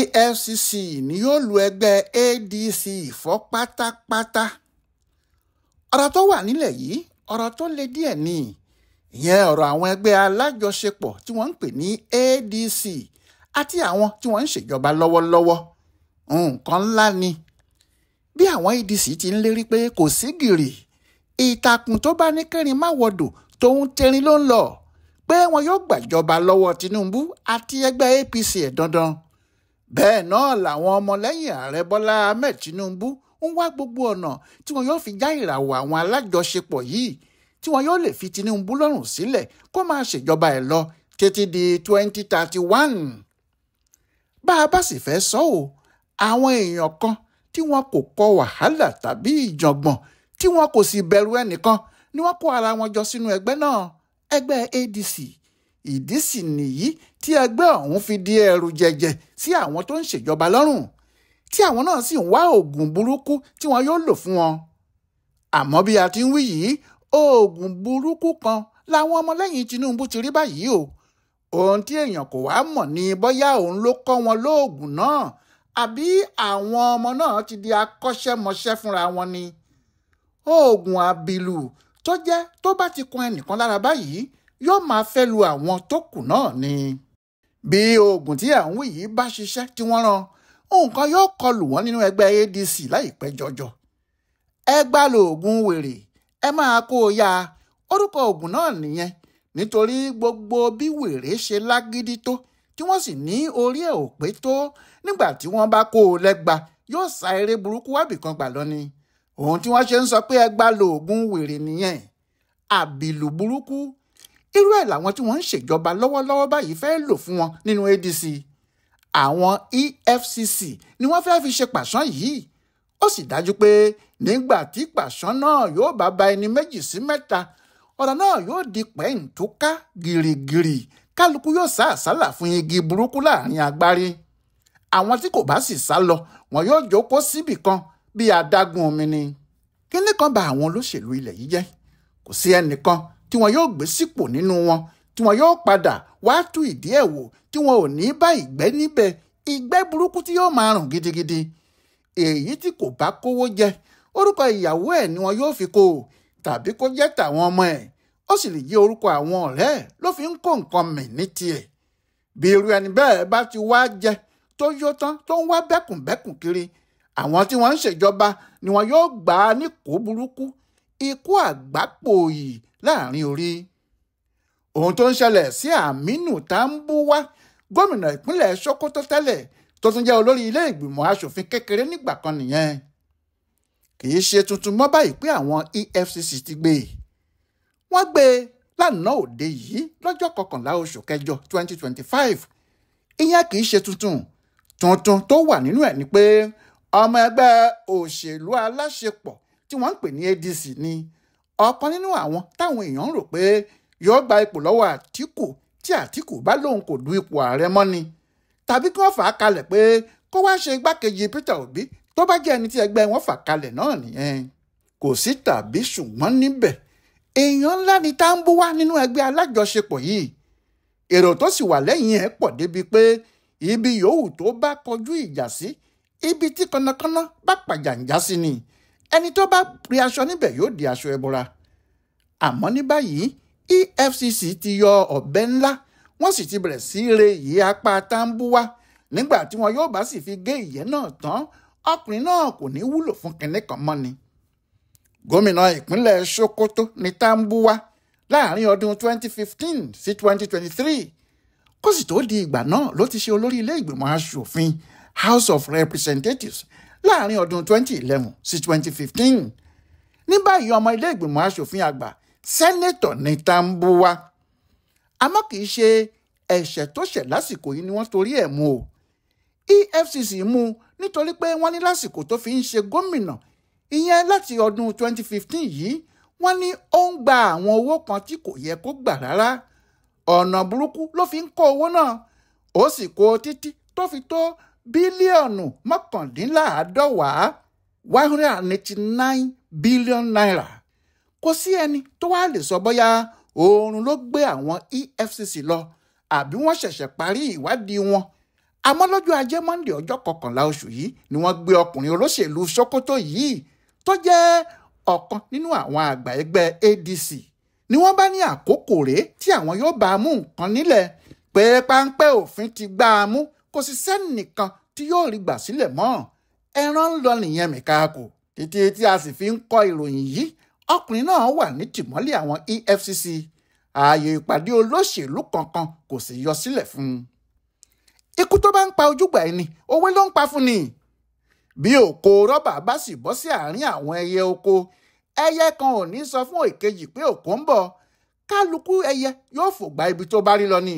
EFCC ni yóò lu ẹgbẹ́ ADC fọ́ pátápátá. ọ̀rọ̀ tó wà nílẹ̀ yìí ọ̀rọ̀ tó le díẹ̀ ni ìyẹn ọ̀rọ̀ àwọn ẹgbẹ́ alájọṣepọ̀ tí wọ́n ń pè ní ADC àti àwọn tí wọ́n ń ṣèjọba lọ́wọ́lọ́wọ́. nǹkan ńlá ni bí àwọn ADC ti ń lérí pé kò sí gìrì ìtàkùn tó bá ní kẹrin má wọdò tóun tẹrin ló ń lọ pé wọn yóò gbàjọba lọ́wọ́ Tinubu àti ẹgbẹ́ APC ẹ̀ dandan. bẹ́ẹ̀ náà làwọn ọmọlẹ́yìn ààrẹ Bọ́lá Ahmed Tinubu ń wá gbogbo ọ̀nà tí wọn yóò fi já ìràwọ̀ àwọn alájọṣepọ̀ yìí tí wọn yóò lè fi Tinubu lọ́rùn sílẹ̀ kó máa ṣèjọba ẹ̀ lọ títí di 2031. bá a bá sì fẹ́ sọ ọ́ àwọn èèyàn kan tí wọn kò kọ wàhálà tàbí ìjàngbọ̀n tí wọn kò sì bẹ̀rù ẹnìkan ni wọ́n kó ara wọn jọ sínú ẹgbẹ́ náà, ẹgbẹ́ ADC. ìdí sì nìyí tí ẹgbẹ́ ọ̀hún fi di ẹrù jẹjẹ sí àwọn tó ń ṣèjọba lọ́rùn tí àwọn náà sì ń wá oògùn burúkú tí wọn yóò lò fún wọn. àmọ́ bí a ti ń wí yìí oògùn burúkú kan làwọn ọmọlẹ́yìn Tinubu ti rí báyìí o. ohun tí èèyàn kò wá mọ̀ ni bóyá òun ló kọ́ wọn lóògùn náà àbí àwọn ọmọ náà ti di akọ́ṣẹ́mọṣẹ́ fúnra wọn ni. oògùn àbìlù tó jẹ́ tó bá ti kan ẹnìkan lára báyìí yóò máa fẹ́ lu àwọn tó kù náà ni. bí oògùn tí à ń wí yìí bá ṣiṣẹ́ tí wọ́n rán nǹkan yóò kọlù wọ́n nínú ẹgbẹ́ ADC láìpẹ́ jọjọ. ẹ gbá lóògùn wèrè ẹ máa kó o yá orúkọ oògùn náà nìyẹn nítorí gbogbo bí wèrè ṣe lágídí tó tí wọ́n sì ní orí ẹ̀ ò pé tó nígbà tí wọ́n bá kó o lẹ́gba yóò sá eré burúkú wábìkan gbà lọ ni. ohun tí wọ́n ṣe ń sọ pé ẹ gbá lóògùn wèrè nìyẹn àbìlù burúkú. irú ẹ̀ làwọn tí wọ́n ń ṣèjọba lọ́wọ́lọ́wọ́ báyìí fẹ́ lò fún wọn nínú ADC. àwọn EFCC ni wọ́n fẹ́ fi ṣe pàṣán yìí. ó sì dájú pé nígbà tí pàṣán náà yóò bá ba ẹni méjì sí mẹ́ta ọ̀rọ̀ náà yóò di pẹ́ǹtúká gìrìgìrì kálukú yóò sá àsálà fún igi burúkú láàrin agbárí. àwọn tí kò bá sì sá lọ wọn yóò jókòó síbì kan bí adágún omi ni. kíní kan bà àwọn olóṣèlú ilẹ̀ yìí jẹ́ kò sí ẹnìkan tí wọn yóò gbé sípò nínú wọn tí wọn yóò padà wá tú ìdí ẹ̀ wò tí wọn ò ní bá ìgbẹ́ níbẹ̀ ìgbẹ́ burúkú tí yóò máa rùn gidigidi. èyí tí kò bá kówó jẹ orúkọ ìyàwó ẹ̀ ni wọn yóò fi kó o tàbí kó jẹ́ tàwọn ọmọ ẹ̀ ó sì lè jẹ́ orúkọ àwọn ọ̀rẹ́ ẹ̀ ló fi ń kó nǹkan mì ní tiẹ̀. bí irú ẹni bẹ́ẹ̀ bá ti wá jẹ tó yó tán tó ń wá bẹ́kùnbẹ́kùn kiri àwọn tí wọ́n ń ṣèjọba ni wọn yóò gbà á ní kó burúkú ikú àgbápòyì láàrin orí. ohun tó ń ṣẹlẹ̀ sí Aminu Tambuwa gómìnà ìpínlẹ̀ Sokoto tẹ́lẹ̀ tó tún jẹ́ olórí ilé ìgbìmọ̀ asòfin kékeré nígbà kan nìyẹn. kì í ṣe tuntun mọ́ báyìí pé àwọn EFCC ti gbé e. wọ́n gbé e lánàá òde yìí lọ́jọ́ 11 oṣù kẹjọ 2025. ìyẹn kì í ṣe tuntun tó wà nínú ẹ̀ ni pé ọmọ ẹgbẹ́ òṣèlú aláṣepọ̀ tí wọ́n ń pè ní ADC ni ọ̀kan nínú àwọn táwọn èèyàn ń rò pé yóò gba ipò lọ́wọ́ Àtíkù tí Àtíkù bá lóun kò du ipò ààrẹ mọ́ ni tàbí kí wọ́n fà á kalẹ̀ pé kó wá ṣe igbákejì Peter Obi tó bá jẹ́ ẹni tí ẹgbẹ́ wọn fà kalẹ̀ náà nìyẹn. kò sí tàbí ṣùgbọ́n níbẹ̀ èèyàn ńlá ni Tambuwa nínú ẹgbẹ́ alájọṣepọ̀ yìí. èrò tó sì wà lẹ́yìn ẹ̀ pọ̀ débi pé ibi yòówù tó bá kọjú ìjà sí ibi tí kọ́nàkọ́nà bá pàjàǹjà sí ni ẹni tó bá rí aṣọ níbẹ̀ yóò di aṣọ ẹbọra. àmọ́ ní báyìí EFCC ti yọ ọ̀bẹ ńlá wọ́n sì ti bẹ̀rẹ̀ sí re ìyẹ́ apá Tambuwa nígbà tí wọn yóò bá sì fi gé ìyẹ́ náà tán ọkùnrin náà kò ní wúlò fún kinní kan mọ́ ni. gómìnà ìpínlẹ̀ Sokoto ní Tambuwa láàrin ọdún 2015 sí 2023 kó sì tó di ìgbà náà ló ti ṣe olórí ilé ìgbìmọ̀ asòfin House of Representatives láàrin ọdún 2011 sí 2015. ní báyìí ọmọ ilé ìgbìmọ̀ asòfin àgbà sẹ́nẹ́tọ̀ ní Tambuwa. àmọ́ kì í ṣe ẹ̀ṣẹ̀ tó ṣẹ̀ lásìkò yìí ni wọ́n torí ẹ̀ mú o. EFCC mú nítorí pé wọ́n ní lásìkò tó fi ń ṣe gómìnà ìyẹn láti ọdún 2015 yìí wọ́n ní ó ń gba àwọn owó kan tí kò yẹ kó gbà rárá. ọ̀nà burúkú ló fi ń kó owó náà ó sì kó títí tó fi tó bílíọ̀nù 99 189 billion naira. kò sí ẹni tó wá lè sọ bóyá oorun ló gbé àwọn EFCC lọ àbí wọ́n ṣẹ̀ṣẹ̀ parí ìwádìí wọn àmọ́ lọ́jọ́ ajé monde ọjọ́ 11 oṣù yìí ni wọ́n gbé ọkùnrin olóṣèlú Sokoto yìí tó jẹ́ ọ̀kan nínú àwọn àgbà ẹgbẹ́ ADC ni wọ́n bá ní àkókò rèé tí àwọn yóò bá a mú nǹkan nílẹ̀ pé páńpẹ́ òfin ti gbá a mú kò sì sẹ́nìkan tí yóò rí gbà sílẹ̀ mọ́ ẹran ń lọ nìyẹn mìkáàkù títí tí a sì fi ń kọ ìròyìn yìí ọkùnrin náà wà ní tìmọ́lé àwọn EFCC ààyè ìpàdé olóṣèlú kankan kò sì yọ sílẹ̀ fún un. Ikú tó bá ń pa ojúgbà ẹni òwe ló ń pa fún ni. Bí òkò rọ́bà bá sì bọ́ sí àárín àwọn ẹyẹ oko ẹyẹ kan ò ní sọ fún èkejì pé òkò ń bọ̀ kálukú ẹyẹ yóò fò gba ibi tó bá rí lọ ni.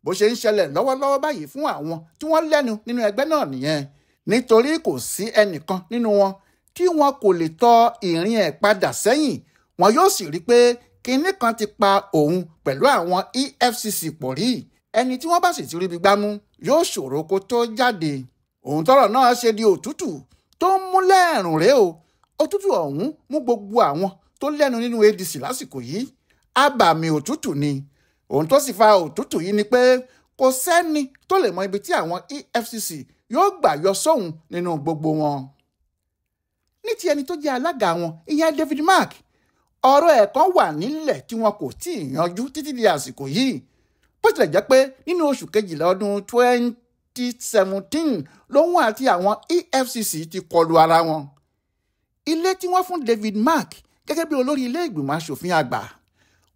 Bó ṣe ń ṣẹlẹ̀ lọ́wọ́lọ́wọ́ báyìí fún àwọn tí wọ́n lẹ́nu nínú ẹgbẹ́ náà nìyẹn nítorí kò sí ẹnìkan nínú wọn tí wọn kò lè tọ ìrìn ẹ̀ padà sẹ́yìn wọn yóò sì rí pé kinní kan ti pa òun pẹ̀lú àwọn EFCC pọ̀ rí ẹni tí wọ́n bá sì ti ríbi gbámú yóò ṣòro kó tó jáde. Òun tọ́rọ̀ náà ṣe di òtútù tó ń mú lẹ́ẹ̀rùn rèé o òtútù ọ̀hún mú gbogbo àwọn tó lẹ́nu nínú ADC lásìkò yìí àbàmì òtútù ni. Ohun tó sì fa òtútù yìí ni pé kò sẹ́ni tó lè mọ ibi tí àwọn EFCC yóò gbà yọ sóhun nínú gbogbo wọn. Ní ti ẹni tó jẹ́ alága wọn ìyẹn David Mark ọ̀rọ̀ ẹ̀ kan wà nílẹ̀ tí wọn kò tí ì yanjú títí di àsìkò yìí bó tilẹ̀ jẹ́ pé nínú oṣù kejìlá ọdún 2017 lòun àti àwọn EFCC ti kọlu ara wọn. Ilé tí wọ́n fún David Mark gẹ́gẹ́ bí olórí ilé ìgbìmọ̀ asòfin àgbà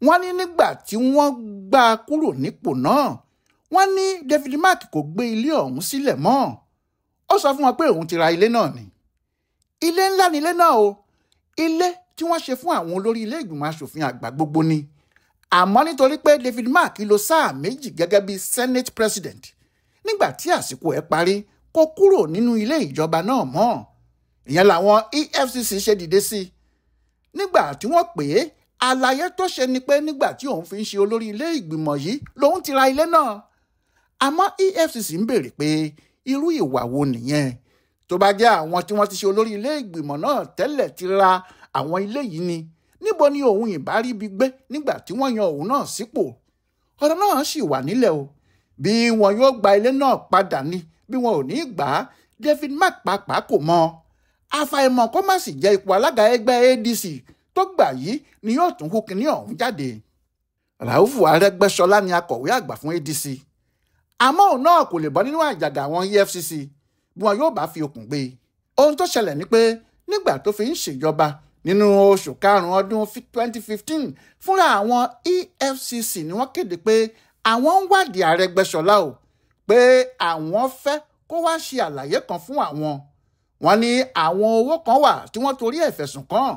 wọ́n ní nígbà tí wọ́n gbà á kúrò nípò náà wọ́n ní David Mark kò gbé ilé ọ̀hún sílẹ̀ mọ́ ó sọ fún wọn pé òun ti ra ilé náà ni. Ilé ńlá ni ilé náà o ilé tí wọ́n ṣe fún àwọn olórí ilé ìgbìmọ̀ asòfin àgbà gbogbo ni àmọ́ nítorí pé David Mark lò sáà méjì gẹ́gẹ́ bí Senate President nígbà tí àsìkò ẹ̀ parí kó kúrò nínú ilé ìjọba náà mọ́ ìyẹn làwọn EFCC ṣe dìde sí i nígbà tí wọ́n pè é àlàyé tó ṣe ni pé nígbà tí òun fi ń ṣe olórí ilé ìgbìmọ̀ yìí lòun ti ra ilé náà àmọ́ EFCC ń béèrè pé irú ìwà wo nìyẹn tó bá jẹ́ àwọn tí wọ́n ti ṣe olórí ilé ìgbìmọ̀ náà tẹ́lẹ̀ ti ra àwọn ilé yìí ni níbo ni òun ìbá rí ibi gbé nígbà tí wọ́n yan òun náà sípò ọ̀rọ̀ náà sì wà nílẹ̀ o bí wọn yóò gba ilé náà padà ni bí wọn ò ní gbà á David Mark pàápàá kò mọ̀ àfàìmọ̀ kó má sì jẹ́ ipò alága ẹgbẹ́ ADC tó gbà yìí ni yóò tún hú kinní ọ̀hún jáde. Ràúfù Arẹ́gbẹ́ṣọlá ni akọ̀wé àgbà fún ADC àmọ́ òun náà kò lè bọ́ nínú àjàgà àwọn EFCC bí wọn yóò bá fi okùn gbé e. Ohun tó ṣẹlẹ̀ ni pé nígbà tó fi ń ṣèjọba nínú oṣù karùn-ún ọdún 2015 fúnra àwọn EFCC ni wọ́n kéde pé àwọn ń wádìí Arẹ́gbẹ́ṣọlá o pé àwọn fẹ́ kó wá ṣe àlàyé kan fún àwọn. Wọ́n ní àwọn owó kan wà tí wọ́n torí ẹ̀ fẹ̀sùn kàn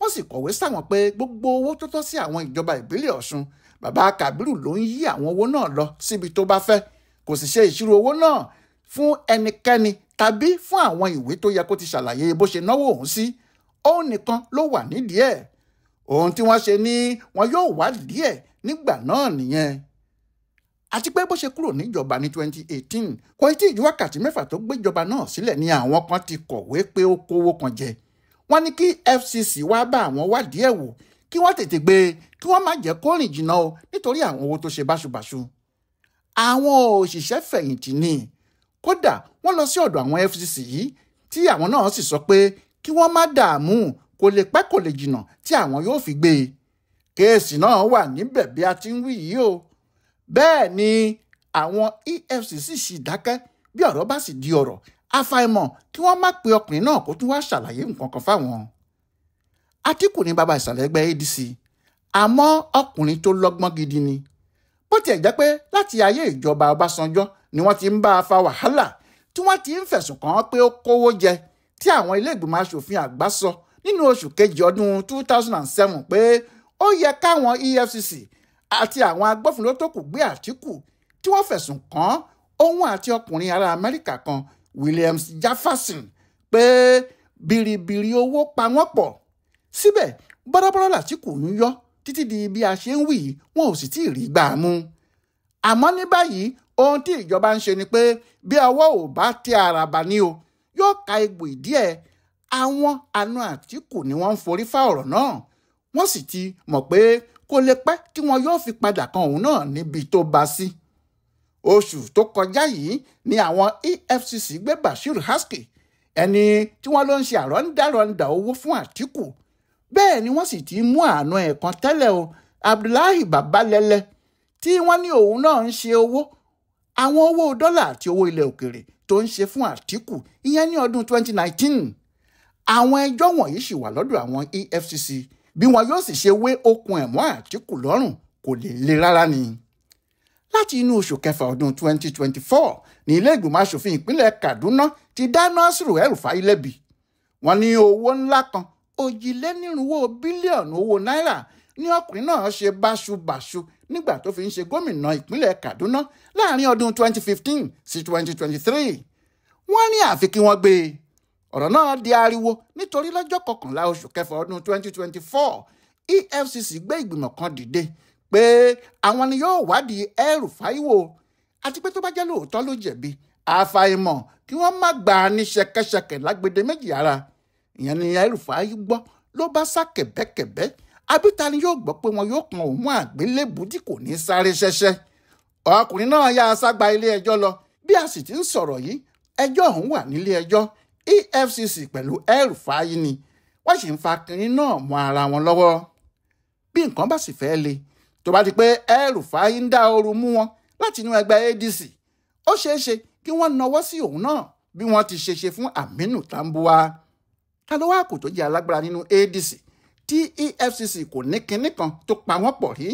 wọ́n sì kọ̀wé sáwọn pé gbogbo owó tó tọ́ sí àwọn ìjọba ìbílẹ̀ Ọ̀ṣun bàbá Kàbírù ló ń yí àwọn owó náà lọ síbi tó bá fẹ́ kò sì ṣe ìṣirò owó náà fún ẹnikẹ́ni tàbí fún àwọn ìwé tó yẹ kó ti ṣàlàyé bó ṣe náwó òun sí òun nìkan ló wà nídìí ẹ̀ ohun tí wọ́n ṣe ní wọn yóò wádìí ẹ̀ nígbà náà nìyẹn. Àti pé bó ṣe kúrò níjọba ní 2018 kò tí ì ju wákàtí 6 tó gbéjọba náà sílẹ̀ ní àwọn kan ti kọ̀wé pé ó kówó kan jẹ wọ́n ní kí FCC wá bá àwọn wádìí ẹ̀ wò kí wọ́n tètè gbé e kí wọ́n má jẹ́ kó rìn jìnnà o nítorí àwọn owó tó ṣe báṣubàṣu. Àwọn òṣìṣẹ́ fẹ̀yìntì ni kódà wọ́n lọ sí ọ̀dọ̀ àwọn FCC yìí tí àwọn náà sì sọ pé kí wọ́n má dààmú kò lè pẹ́ kò lè jìnnà tí àwọn yóò fi gbé e. Kéèsì náà wà níbẹ̀ bí a ti ń wí yìí o. Bẹ́ẹ̀ ni àwọn EFCC sì dákẹ́ bí ọ̀rọ̀ bá sì di ọ̀rọ̀ àfàìmọ̀ kí wọ́n má pe ọkùnrin náà kó tún wá ṣàlàyé nǹkan kan fáwọn. Àtíkù ní bàbá ìsàlẹ̀ ẹgbẹ́ ADC àmọ́ ọkùnrin tó lọ́gbọ́n gidi ni bó tiẹ̀ jẹ́ pé láti ayé ìjọba Ọbásanjọ́ ni wọ́n ti ń bá a fa wàhálà tí wọ́n ti ń fẹ̀sùn kàn án pé ó kówó jẹ tí àwọn ilé ìgbìmọ̀ asòfin àgbà sọ nínú oṣù kejì ọdún 2007 pé ó yẹ káwọn EFCC àti àwọn agbófinró tó kù gbé Àtíkù tí wọ́n fẹ̀sùn kàn òun àti ọkùnrin ará Amẹ́ríkà kan Williams Jefferson pé bìrìbìrì owó pa wọ́n pọ̀ síbẹ̀ bọ́dọ́bọ́dọ́ l'Àtíkù ń yọ títí di bí a ṣe ń wí wọn ò sì tí ì rí gbà mú. Àmọ́ ní báyìí ohun tí ìjọba ń ṣe ni pé bí ọwọ́ ò bá tẹ àràbà ni o yóò ka egbò ìdí ẹ̀ àwọn àna Àtíkù ni wọ́n ń forí fá ọ̀rọ̀ náà wọ́n sì ti mọ̀ pé kò lè pẹ́ tí wọn yóò fi padà kan òun náà níbi tó bá sí. oṣù tó kọjá yìí ni àwọn EFCC gbé Bashir Haske ẹni tí wọ́n ló ń ṣe àrọ́ndàrọ́ndà owó fún Àtíkù bẹ́ẹ̀ ni wọ́n sì ti mú àna ẹ̀ kan tẹ́lẹ̀ o Abdullahi Babalẹ́lẹ́ tí wọ́n ní òun náà ń ṣe àwọn owó dọ́là àti owó ilẹ̀ òkèrè tó ń ṣe fún Àtíkù ìyẹn ní ọdún 2019 àwọn ẹjọ́ wọ̀nyí sì wà lọ́dọ̀ àwọn EFCC bí wọn yóò sì ṣe wé okùn ẹ̀ mọ́ Àtíkù lọ́rùn kò lè le rárá ni. Láti inú oṣù kẹfà ọdún 2024 ní ilé ìgbìmọ̀ asòfin ìpínlẹ̀ Kaduna ti dá Nasiru El-Rufai lẹ́bi. Wọ́n ní owó ńlá kan òjìlénírínwó bílíọ̀nù owó náírà ní ọkùnrin náà ṣe báṣubàṣu nígbà tó fi ń ṣe gómìnà ìpínlẹ̀ Kaduna láàrin ọdún 2015 sí 2023. Wọ́n ní àfi kí wọ́n gbé e. Ọ̀rọ̀ náà di ariwo nítorí lọ́jọ́ 11 oṣù kẹfà ọdún 2024 EFCC gbé ìgbìmọ̀ kan dìde pé àwọn ni yóò wádìí El-Rufai wò àti pé tó bá jẹ́ lóòótọ́ ló jẹ̀bi àfàìmọ̀ kí wọ́n má gbà á ní ṣẹ̀kẹ̀ṣẹ̀kẹ̀ lágbede méjì ara ìyẹn ni El-Rufai gbọ́ ló bá sá kẹ̀bẹ́kẹ̀bẹ́ abíta ni yóò gbọ́ pé wọn yóò kan òun mọ́ àgbélébù tí kò ní sáré ṣẹṣẹ. Ọkùnrin náà yá aṣágbá ilé ẹjọ́ lọ bí a sì ti ń sọ̀rọ̀ yìí ẹjọ́ ọ̀hún wà nílé ẹjọ́ EFCC pẹ̀lú El-Rufai ni wọ́n sì ń fa kínní náà mọ́ ara wọn lọ́wọ́. Bí nǹkan bá sì fẹ́ le tó bá di pé El-Rufai ń dá ooru mú wọn láti inú ẹgbẹ́ ADC ó ṣeé ṣe kí wọ́n nawọ́ sí òun náà bí wọ́n ti ṣe fún Aminu Tambuwa. Ta ló wá kò tó jẹ́ alágbára nínú ADC tí EFCC kò ní kinní kan tó pa wọ́n pọ̀ rí?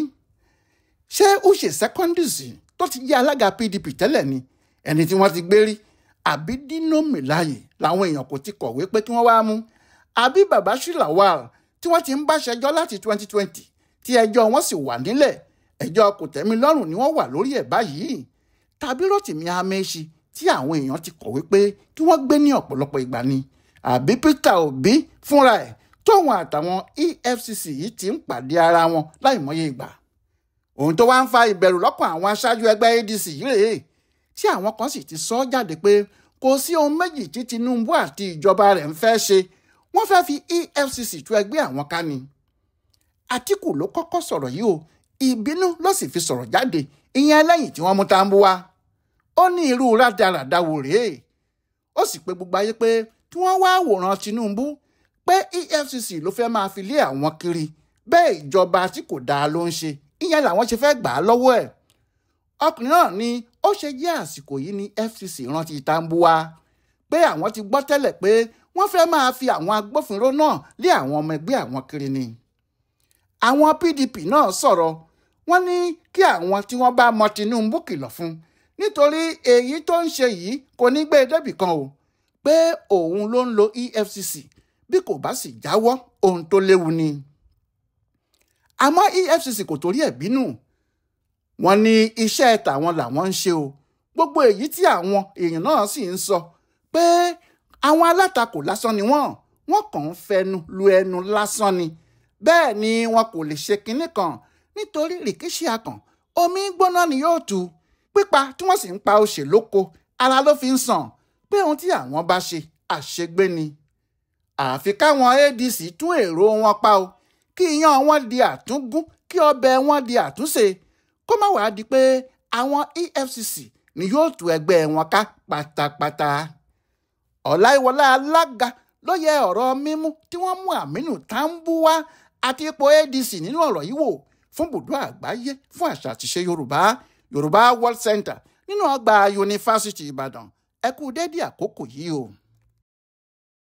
Ṣé Uche Secondus tó ti jẹ́ alága PDP tẹ́lẹ̀ ni ẹni tí wọ́n ti gbé rí? Àbí Dino Melaye làwọn èèyàn kò ti kọ̀wé pé kí wọ́n wá mú? Àbí Babashir Lawal tí wọ́n ti ń bá ṣẹjọ́ láti 2020 tí ẹjọ́ wọn sì wà nílẹ̀ ẹjọ́ kòtẹ́milọ́rùn ni wọ́n wà lórí ẹ̀ báyìí? Tàbí Rotimi Amaechi tí àwọn èèyàn ti kọ̀wé pé kí wọ́n gbé ní ọ̀pọ̀lọpọ̀ ìgbà ni? Àbí Peter Obi fúnra ẹ̀ tóun àtàwọn EFCC yìí ti ń pàdé ara wọn láìmọye ìgbà? Ohun tó wá ń fa ìbẹ̀rù lọ́kàn àwọn aṣáájú ẹgbẹ́ ADC yìí rèé tí àwọn kan sì ti sọ jáde pé kò sí ohun méjì tí Tinubu àti ìjọba rẹ̀ ń fẹ́ ṣe wọ́n fẹ́ fi EFCC tú ẹgbẹ́ àwọn ká ni. Àtíkù ló kọ́kọ́ sọ̀rọ̀ yìí o ìbínú ló sì fi sọ̀rọ̀ jáde ìyẹn lẹ́yìn tí wọ́n mú Tambuwa. Ó ní irú rádaràda wò rèé ó sì pé gbogbo ayé pé kí wọ́n wá àwòrán Tinubu pé EFCC ló fẹ́ máa fi lé àwọn kiri bẹ́ẹ̀ ìjọba tí kò dáa ló ń ṣe ìyẹn làwọn ṣe fẹ́ gbà á lọ́wọ́ ẹ̀. Ọkùnrin náà ní ó ṣe jẹ́ àsìkò yìí ní FCC rántí Tambuwa pé àwọn ti gbọ́ tẹ́lẹ̀ pé wọ́n fẹ́ máa fi àwọn agbófinró náà lé àwọn ọmọ ẹgbẹ́ àwọn kiri ni. Àwọn PDP náà sọ̀rọ̀ wọ́n ní kí àwọn tí wọ́n bá mọ Tinubu kìlọ̀ fún nítorí èyí tó ń ṣe yìí kò ní gbé débì kan o pé òun ló ń lo EFCC bí kò bá sì jáwọ́ ohun tó léwu ni. Àmọ́ EFCC kò torí ẹ̀ bínú. Wọ́n ní iṣẹ́ tàwọn làwọn ń ṣe o gbogbo èyí tí àwọn èèyàn náà sì ń sọ pé àwọn alátakò lásán ni wọ́n kàn ń fẹnu lu ẹnu lásán ni bẹ́ẹ̀ ni wọn kò lè ṣe kinní kan nítorí rìkíṣí akàn omi gbóná ni yóò tu pípa tí wọ́n sì ń pa òṣèlóko ara ló fi ń sàn pé ohun tí àwọn bá ṣe àṣegbé ni. Àfi káwọn ADC tún èrò wọn pa o kí iyán wọn di àtúngún kí ọbẹ̀ wọn di àtúnṣe kó má wàá di pé àwọn EFCC ni yóò tú ẹgbẹ́ wọn ká pátápátá. Ọláìwọlá Alága ló yẹ ọ̀rọ̀ mímú tí wọ́n mú Aminu Tambuwa àti ipò ADC nínú ọ̀rọ̀ yìí wò fún Ibùdó Àgbáyé fún Àṣà àti Ìṣe Yorùbá World Center nínú ọgbà Yunifásítì Ìbàdàn. Ẹ kú dédé àkókò yìí o.